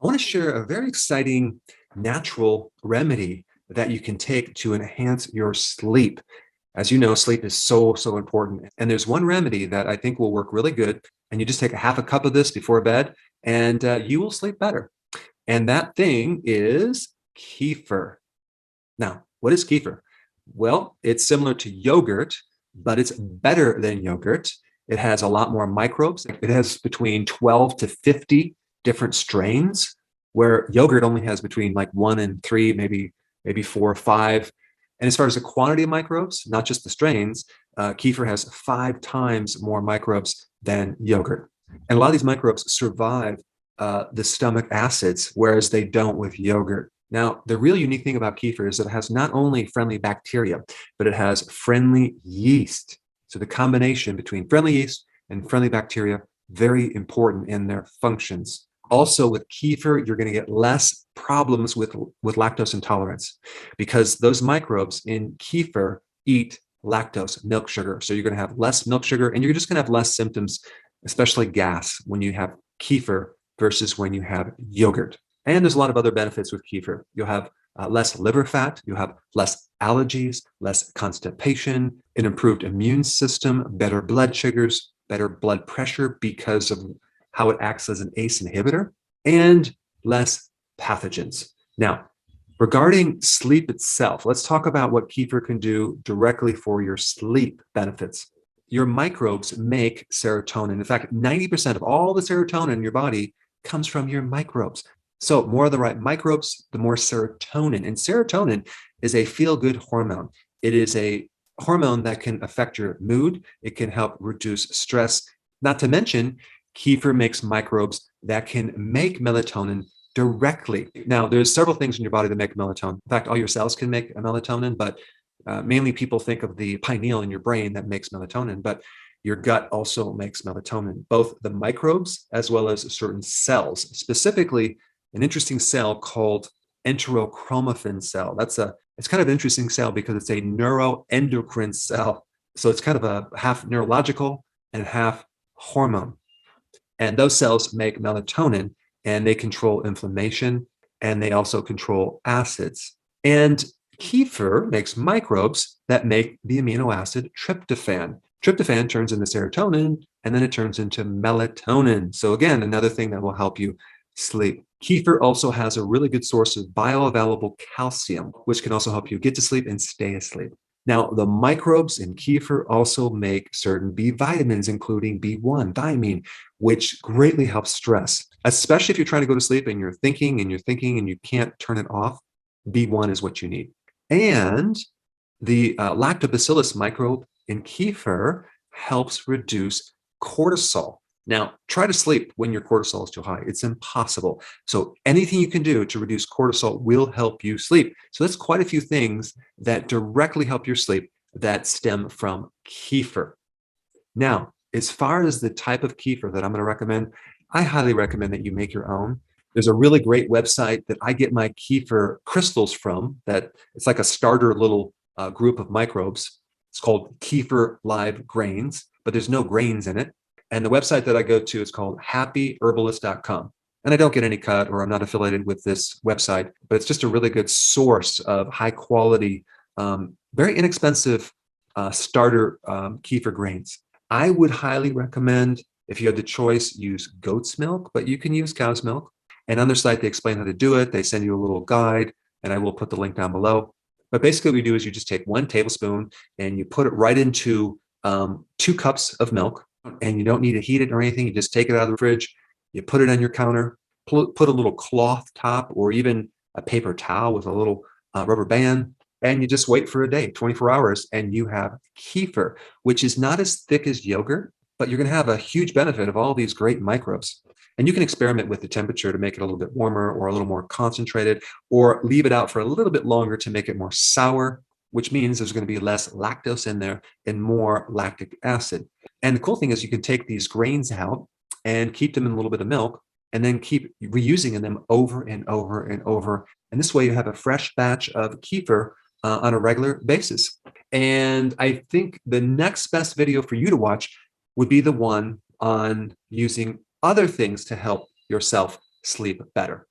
I want to share a very exciting natural remedy that you can take to enhance your sleep. As you know, sleep is so important. And there's one remedy that I think will work really good. And you just take a half a cup of this before bed, and you will sleep better. And that thing is kefir. Now, what is kefir? Well, it's similar to yogurt, but it's better than yogurt. It has a lot more microbes. It has between 12 to 50 different strains, where yogurt only has between like one and three, maybe four or five. And as far as the quantity of microbes, not just the strains, kefir has 5 times more microbes than yogurt. And a lot of these microbes survive the stomach acids, whereas they don't with yogurt. Now, the real unique thing about kefir is that it has not only friendly bacteria, but it has friendly yeast. So the combination between friendly yeast and friendly bacteria, very important in their functions. Also, with kefir, you're going to get less problems with lactose intolerance because those microbes in kefir eat lactose, milk sugar. So you're going to have less milk sugar and you're just going to have less symptoms, especially gas, when you have kefir versus when you have yogurt. And there's a lot of other benefits with kefir. You'll have less liver fat, you'll have less allergies, less constipation, an improved immune system, better blood sugars, better blood pressure because of how it acts as an ACE inhibitor, and less pathogens. Now, regarding sleep itself, let's talk about what kefir can do directly for your sleep benefits. Your microbes make serotonin. In fact, 90% of all the serotonin in your body comes from your microbes. So more of the right microbes, the more serotonin. And serotonin is a feel-good hormone. It is a hormone that can affect your mood. It can help reduce stress. Not to mention, kefir makes microbes that can make melatonin directly. Now, there's several things in your body that make melatonin. In fact, all your cells can make a melatonin, but mainly people think of the pineal in your brain that makes melatonin, but your gut also makes melatonin, both the microbes as well as certain cells, specifically an interesting cell called enterochromaffin cell. It's kind of an interesting cell because it's a neuroendocrine cell. So it's kind of a half neurological and half hormone. And those cells make melatonin and they control inflammation and they also control acids. And kefir makes microbes that make the amino acid tryptophan. Tryptophan turns into serotonin and then it turns into melatonin. So again, another thing that will help you sleep. Kefir also has a really good source of bioavailable calcium, which can also help you get to sleep and stay asleep. Now, the microbes in kefir also make certain B vitamins, including B1, thiamine, which greatly helps stress, especially if you're trying to go to sleep and you're thinking and you can't turn it off. B1 is what you need. And the lactobacillus microbe in kefir helps reduce cortisol. Now, try to sleep when your cortisol is too high. It's impossible. So anything you can do to reduce cortisol will help you sleep. So that's quite a few things that directly help your sleep that stem from kefir. Now, as far as the type of kefir that I'm going to recommend, I highly recommend that you make your own. There's a really great website that I get my kefir crystals from, that it's like a starter little group of microbes. It's called Kefir Live Grains, but there's no grains in it. And the website that I go to is called happyherbalist.com. And I don't get any cut or I'm not affiliated with this website, but it's just a really good source of high quality, very inexpensive starter kefir grains. I would highly recommend, if you had the choice, use goat's milk, but you can use cow's milk. And on their site, they explain how to do it. They send you a little guide, and I will put the link down below. But basically what we do is you just take 1 tablespoon and you put it right into 2 cups of milk. And you don't need to heat it or anything. You just take it out of the fridge, you put it on your counter, put a little cloth top or even a paper towel with a little rubber band, and you just wait for a day, 24 hours, and you have kefir, which is not as thick as yogurt, but you're going to have a huge benefit of all these great microbes. And you can experiment with the temperature to make it a little bit warmer or a little more concentrated, or leave it out for a little bit longer to make it more sour, which means there's going to be less lactose in there and more lactic acid. And the cool thing is you can take these grains out and keep them in a little bit of milk and then keep reusing them over and over and over. And this way you have a fresh batch of kefir on a regular basis. And I think the next best video for you to watch would be the one on using other things to help yourself sleep better.